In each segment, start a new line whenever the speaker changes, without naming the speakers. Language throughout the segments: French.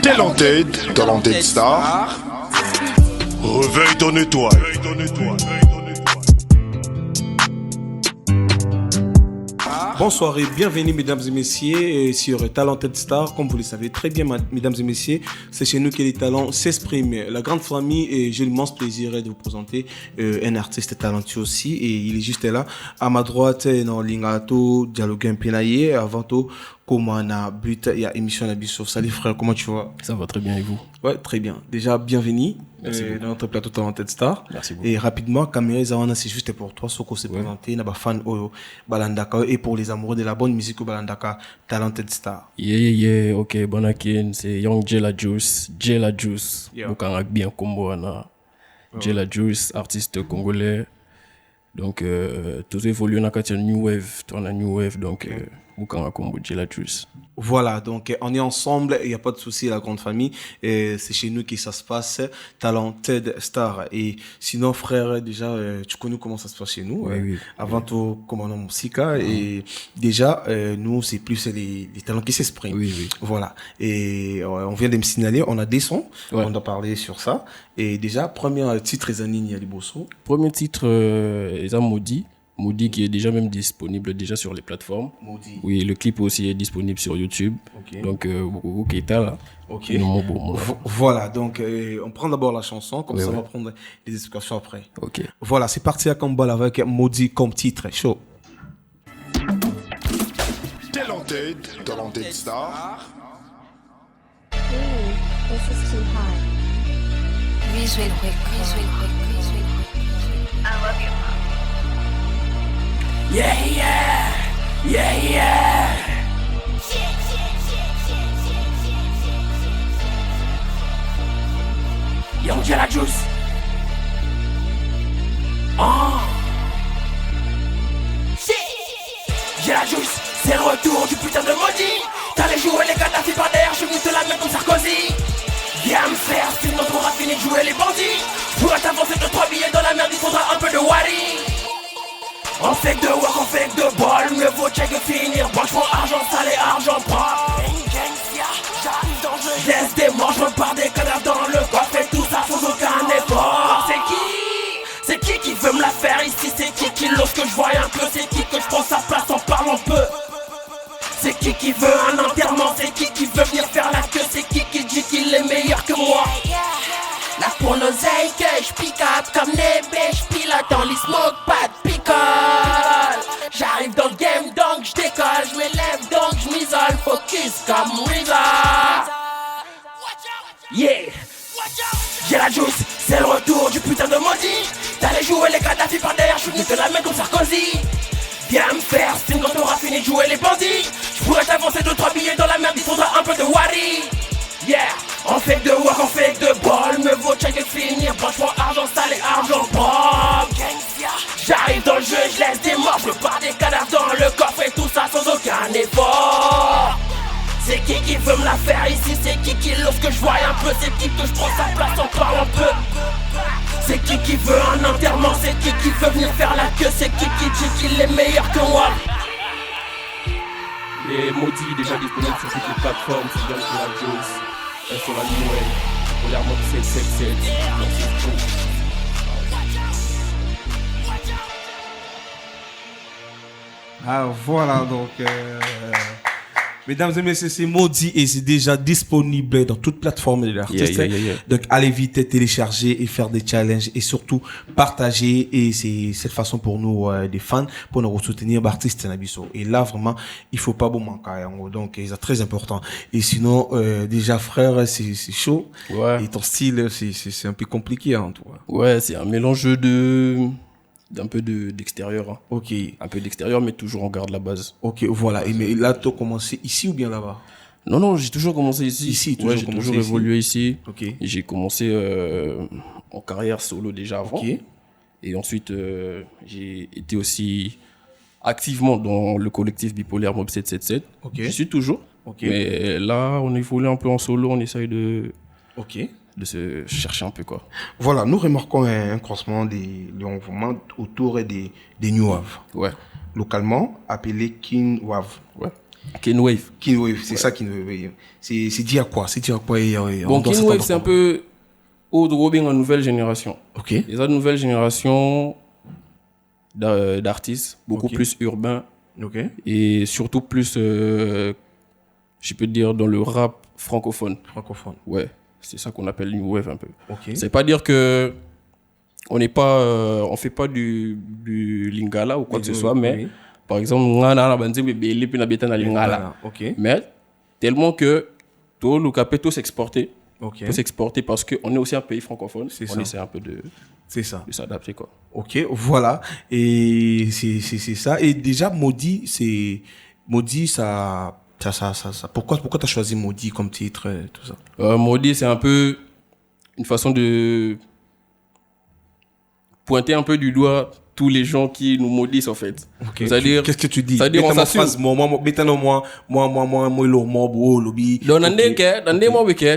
Talented Star.
Réveille ton étoile.
Bonsoir et bienvenue mesdames et messieurs sur Talented Star. Comme vous le savez très bien mesdames et messieurs, c'est chez nous que les talents s'expriment. La grande famille, et j'ai l'immense plaisir de vous présenter un artiste talentueux aussi, et il est juste là à ma droite dans Lingato Dialogue Penaye avant tout. Comment on a but, il y a émission à Bissau. Salut frère, comment tu vas?
Ça va très bien et vous?
Ouais, très bien. Déjà, bienvenue dans notre plateau Talented Star.
Merci beaucoup.
Et rapidement, Caméra Zawana, c'est juste pour toi, ce qu'on s'est présenté, n'a pas fan au Balandaka, et pour les amoureux de la bonne musique au Balandaka, Talented Star.
Ok, Bonakin, c'est Young Jella Juice.
Yeah.
Bukang bien combo, Jella Juice, artiste congolais. Donc, tout évolue dans la New Wave, donc, Bukang combo, Jella Juice.
Voilà, donc on est ensemble, il n'y a pas de souci, la grande famille. Et c'est chez nous que ça se passe, Talented Star. Et sinon, frère, déjà, tu connais comment ça se passe chez nous.
Oui.
Avant tout, comme on a Moussika. Et déjà, nous, c'est plus les talents qui s'expriment.
Oui.
Voilà. Et on vient de me signaler, on a des sons, on doit parler sur ça. Et déjà, premier titre, Zanini Aliboso.
Premier titre, Maudit qui est déjà même disponible déjà sur les plateformes.
Maudit.
Oui, le clip aussi est disponible sur YouTube.
Okay.
Donc, Keita là.
Ok. Voilà, donc on prend d'abord la chanson, comme ça on va prendre les explications après.
Ok.
Voilà, c'est parti à Kambal avec Maudit comme titre. Chaud.
Talented Star.
This is too high.
Visual quick. I love you, Mom.
Yeah. Young Jella Juice. Jella Juice, c'est le retour du putain de maudit. T'allais jouer les Kadhafi par derrière, je vais te la mettre comme Sarkozy. Viens me faire, sinon t'auras fini de jouer les bandits. Pourrais t'avancer de 3 billets dans la merde, il faudra un peu de wari. On fait que de work, on fait que de bol. Mieux vaut check et finir. Branchement argent sale et argent propre. J'arrive dans le jeu, je laisse des morts, je repars des cadavres dans le coffre. Et tout ça sans aucun effort. C'est qui veut me la faire ici? C'est qui l'ose que je voie un peu? C'est qui que je prends sa place en parlant peu? C'est qui veut un enterrement? C'est qui veut venir faire la queue? C'est qui dit qu'il est meilleur que moi? Là pour l'oseille que je pick up comme Nébé, je pilote dans les smoke, pas de picole. J'arrive dans le game donc je décolle, je m'élève donc je m'isole, focus comme Weezer. Yeah, Jella Juice, c'est le retour du putain de maudit. T'allais jouer les Kadhafi par derrière, je suis venu te la mettre comme Sarkozy. Viens me faire signe quand t'auras fini de jouer les bandits. Je pourrais t'avancer 2-3 billets dans la merde, il faudra un peu de wari. Yeah, on fait que de work, on fait que de bol. Me vaut check et finir, branchement argent sale et argent propre. J'arrive dans le jeu, je laisse des morts, je pars des cadavres dans le coffre et tout ça sans aucun effort. C'est qui veut me la faire ici? C'est qui lorsque je vois un peu? C'est qui que je prends sa place en parlant peu? C'est qui veut un enterrement? C'est qui veut venir faire la queue? C'est qui dit qu'il est meilleur que moi?
Les maudits déjà disponibles sur toutes les plateformes, c'est bien sur la Juice, sur la New Wave, pour les remotes 777, merci beaucoup.
Ah voilà, donc mesdames et messieurs, c'est Maudit et c'est déjà disponible dans toute plateforme de l'artiste.
Yeah.
Donc allez vite télécharger et faire des challenges et surtout partager, et c'est cette façon pour nous des fans pour nous soutenir l'artiste Nabiso. Et là vraiment, il faut pas bon manquer, donc c'est très important. Et sinon déjà frère, c'est chaud.
Ouais.
Et ton style c'est un peu compliqué hein, toi.
Ouais, c'est un mélange d'un peu d'extérieur. Hein.
OK.
Un peu d'extérieur, mais toujours on garde la base.
OK, voilà. Et mais là, tu as commencé ici ou bien là-bas?
Non, j'ai toujours commencé ici.
Ici,
j'ai toujours évolué ici.
OK.
Et j'ai commencé en carrière solo déjà avant.
OK.
Et ensuite, j'ai été aussi activement dans le collectif Bipolaire Mob 777.
OK.
Je suis toujours.
OK.
Mais là, on évolue un peu en solo, on essaye de se chercher un peu quoi.
Voilà, nous remarquons un croisement des mouvements autour des New Wave.
Ouais.
Localement appelé King Wave.
Ouais. Ken Wave.
Kin Wave, c'est ça Kin Wave. C'est dit à quoi? C'est dit à quoi
Bon, Ken Wave, c'est un peu Old Robin en nouvelle génération.
Ok.
Les autres nouvelle génération d'artistes, beaucoup
Ok.
plus urbains
Ok.
et surtout plus, je peux dire, dans le rap francophone.
Francophone.
Ouais, c'est ça qu'on appelle New Wave un peu.
Ok.
C'est pas dire que on n'est pas, on fait pas du lingala ou quoi que ce soit, mais
Oui.
par exemple, ngana na banze bebele puis na beta na lingala.
Ok.
Mais tellement que tout le cap peut s'exporter,
Ok.
peut s'exporter parce que on est aussi un pays francophone.
C'est
On
ça.
essaie un peu de
C'est ça.
s'adapter quoi.
Ok, voilà. Et c'est ça. Et déjà, Maudit, ça. Pourquoi t'as choisi Maudit comme titre, tout ça?
Maudit, c'est un peu une façon de pointer un peu du doigt tous les gens qui nous maudissent en fait.
Ok.
C'est-à-dire,
Qu'est-ce que tu dis?
c'est-à-dire on s'assure.
Moi, lobby.
Donc, dans des cas,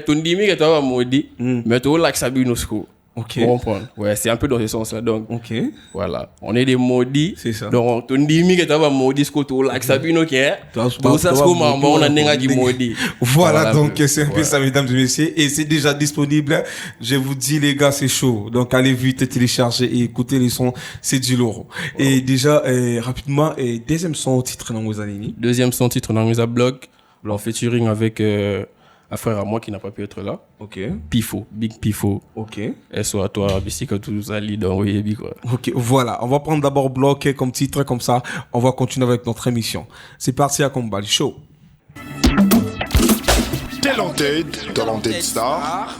tu dis que tu vas maudit, mais tu as l'accès nos school.
Ok.
Vous comprenez? Ouais, c'est un peu dans ce sens-là. Donc,
Ok.
voilà. On est des maudits.
C'est ça.
Donc, tu dis que tu vas maudit, ce que tu as l'accès nos cas. Tout ça, c'est comme on a un qui maudit.
Voilà, donc
un peu.
c'est un peu ça, mesdames et messieurs, et c'est déjà disponible. Je vous dis, les gars, c'est chaud. Donc allez vite télécharger et écouter les sons, c'est du lourd. Et déjà, rapidement, deuxième son au titre dans vos années.
Deuxième son titre dans Misa Blog, en featuring avec un frère à moi qui n'a pas pu être là.
Ok.
Pifo, Big Pifo.
Ok.
SO à toi, Bissika Toulousali dans Oyebi quoi.
Ok, voilà. On va prendre d'abord Bloc comme titre, comme ça. On va continuer avec notre émission. C'est parti à combat, le show.
Talented Star.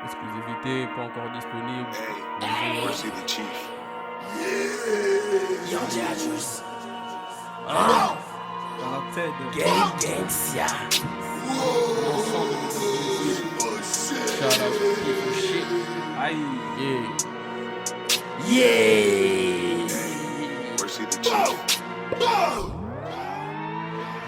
Exclusivité pas encore disponible.
Mercy the Chief.
Young Jadus,
Dans la tête.
Gang Gangsia.
Shout out Pifo shit.
Aïe.
Yeah.
Yeah.
Mercy the Chief.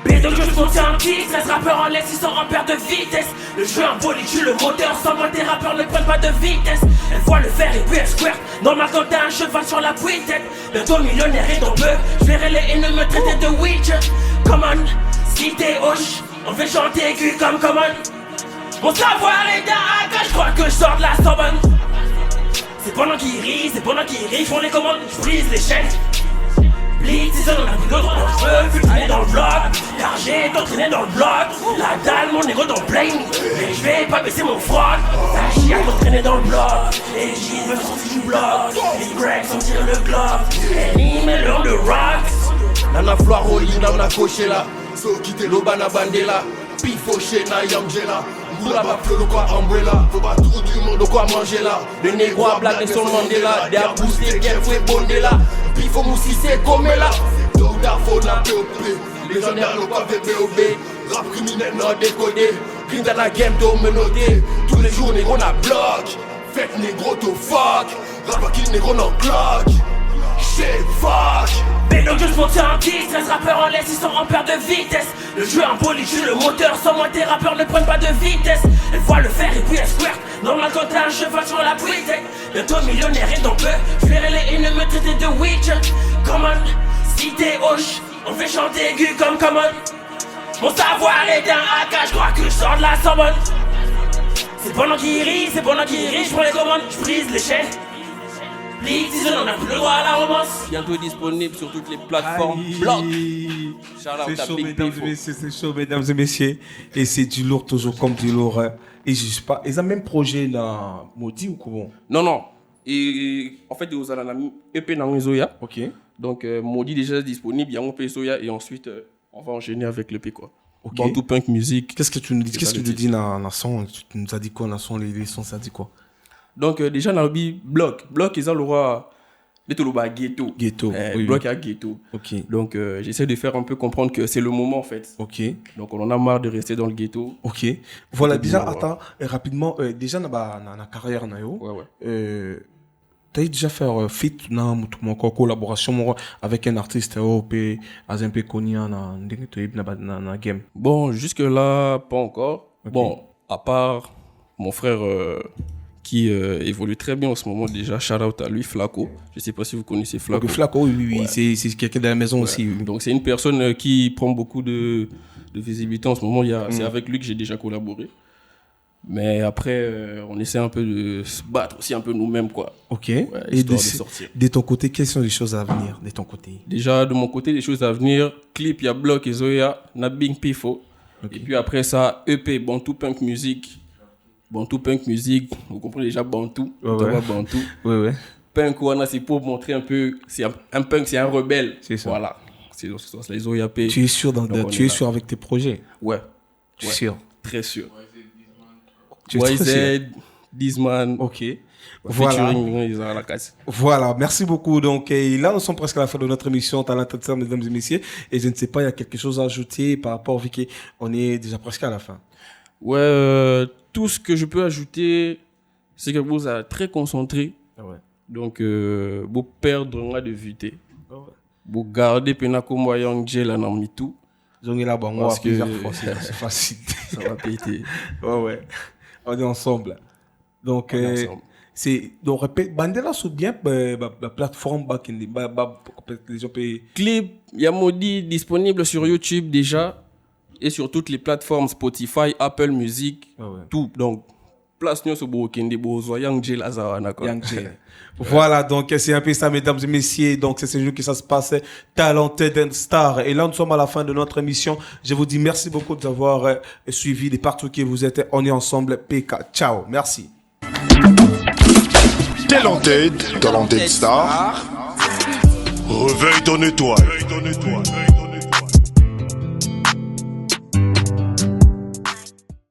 B2 que je monte un kick, 13 rappeurs en laisse, ils sont en perte de vitesse. Le jeu en bolide, tue le moteur, sans moi tes rappeurs ne prennent pas de vitesse. Elle voit le verre et puis elle squirt. Normal quand t'as un cheval sur la tête. Bientôt millionnaire et dans peu, je verrai les haines me traiter de witch. Come on, si t'es hoche, on fait chanter aigu comme common. Mon savoir est d'un hack, je crois que je sors de la Sorbonne. C'est pendant qu'ils rient, font les commandes, je brise les chaînes. Blitz, c'est ça, on a plus de droit, je veux plus traîner dans le bloc. Car j'ai tant traîné dans le bloc. La dalle, mon négro dans le plane. Mais je vais pas baisser mon froc. La chia tant traîné dans le bloc. Les J veulent sortir du bloc. Les Grecs sont tirés le globe. Any melon de rocks.
Nana Floiroli, nana Cochela, So kite loba na bandela, Pifo na Yamgela, Moula ba fleu quoi umbrella, faut pas tout du monde quoi manger là, le négro à blague Nelson Mandela, des à booster qu'elle fait bondela, Pifo moussi c'est comme là, Douda faut la POP, légionnaire le quoi VBOB, rap criminel non décodé, Green dans la game to menotté, tous les jours négro na bloc, faites négro to fuck, rap qui négro non clock, shit fuck.
B2 je monte un kick, 13 rappeurs en laisse, ils sont en perte de vitesse. Le jeu en bolide, tue le moteur, sans moi tes rappeurs ne prennent pas de vitesse. Elle voit le fer et puis elle squirt. Normal quand t'as un cheval sur la tête. Bientôt millionnaire et dans peu, je verrai les haines me traiter de witch. Come on, si t'es hoche, on fait chanter aigu comme common. Mon savoir est un hack, je crois que je sors de la Sorbonne. C'est pendant qu'ils rient, je prends les commandes, je brise les chaînes. Blitz, on a plus le droit à la romance.
Bientôt disponible sur toutes les plateformes. Bloc. Shout out
C'est
à
chaud,
Big
mesdames
Pifo.
et messieurs, c'est chaud, mesdames et messieurs. Et c'est du lourd, toujours comme du lourd. Et je sais pas, ils ont même projet dans Maudit ou comment?
Non. Et en fait, vous avez un EP dans Zoya.
Ok.
Donc, Maudit déjà disponible. Il y a un EP Zoya et ensuite, on va enchaîner avec l'EP quoi.
Ok.
Dans tout punk musique.
Qu'est-ce que tu nous dis?
C'est
Qu'est-ce
pas
que
le
tu dis dans la son? Tu nous as dit quoi dans son, les sons, ça dit quoi?
Donc, déjà, dans le Bloc, ils ont le roi. Le ghetto.
Ghetto. Oui,
Bloc
oui.
à ghetto.
Ok.
Donc, j'essaie de faire un peu comprendre que c'est le moment en fait.
Ok.
Donc, on en a marre de rester dans le ghetto.
Ok. Voilà,
C'était
déjà,
bien,
attends, rapidement, déjà, dans la carrière,
Ouais.
t'as déjà fait feat, mon collaboration avec un artiste européen, un peu connu dans game.
Bon, jusque-là, pas encore.
Ok.
Bon, à part mon frère qui évolue très bien en ce moment déjà. Shout out à lui, Flaco. Je ne sais pas si vous connaissez Flaco.
Flaco, oui,
Ouais.
c'est quelqu'un de la maison aussi. Oui.
Donc c'est une personne qui prend beaucoup de visibilité en ce moment. C'est avec lui que j'ai déjà collaboré. Mais après, on essaie un peu de se battre aussi un peu nous-mêmes, quoi.
Ok.
Ouais,
Et
histoire de sortir.
de ton côté, quelles sont les choses à venir de ton côté?
Déjà, de mon côté, les choses à venir. Clip, il y a Block et Zoya, Nabing Pifo.
Ok.
Et puis après ça, EP, Bantu Punk Music. Bantu Punk Music, vous comprenez déjà Bantu.
Ouais.
Bantu.
Ouais.
Punk, voilà, c'est pour montrer un peu. C'est un punk, c'est un rebelle.
C'est ça.
Voilà. C'est dans ce sens, les Zoya P.
Tu es sûr,
Donc, on
tu
est
es
là.
sûr avec tes projets?
Ouais.
Tu es
Ouais.
sûr?
Très sûr.
Tu es très sûr?
YZ, Dizman.
Ok. Voilà.
Featuring ils ont la casse.
Voilà, merci beaucoup. Donc, et là, nous sommes presque à la fin de notre émission Talented Star, mesdames et messieurs. Et je ne sais pas, il y a quelque chose à ajouter par rapport, vu qu'on est déjà presque à la fin.
Ouais, tout ce que je peux ajouter, c'est que vous êtes très concentré.
Ouais.
Donc, vous perdre de vue. Vous gardez Penako Moyang Jela dans Mitou.
J'en ai là-bas, moi,
Parce que-
plusieurs fois, c'est facile.
Ça va péter.
Ouais. On est ensemble. Donc,
On est ensemble.
donc répète, Bandela sous bien la plateforme back in les gens peuvent.
Clip, Yamodi disponible sur YouTube déjà et sur toutes les plateformes Spotify, Apple Music,
Ouais.
tout. Donc, place nous sur Burkindi Bozo, Yang Jela Zawana.
Young Jay. Voilà, donc c'est un peu ça, mesdames et messieurs. Donc c'est ce jour que ça se passe, Talented Star. Et là, nous sommes à la fin de notre émission. Je vous dis merci beaucoup d'avoir suivi de partout que vous êtes. On est ensemble. PK. Ciao. Merci.
Talented Star.
Réveille ton étoile.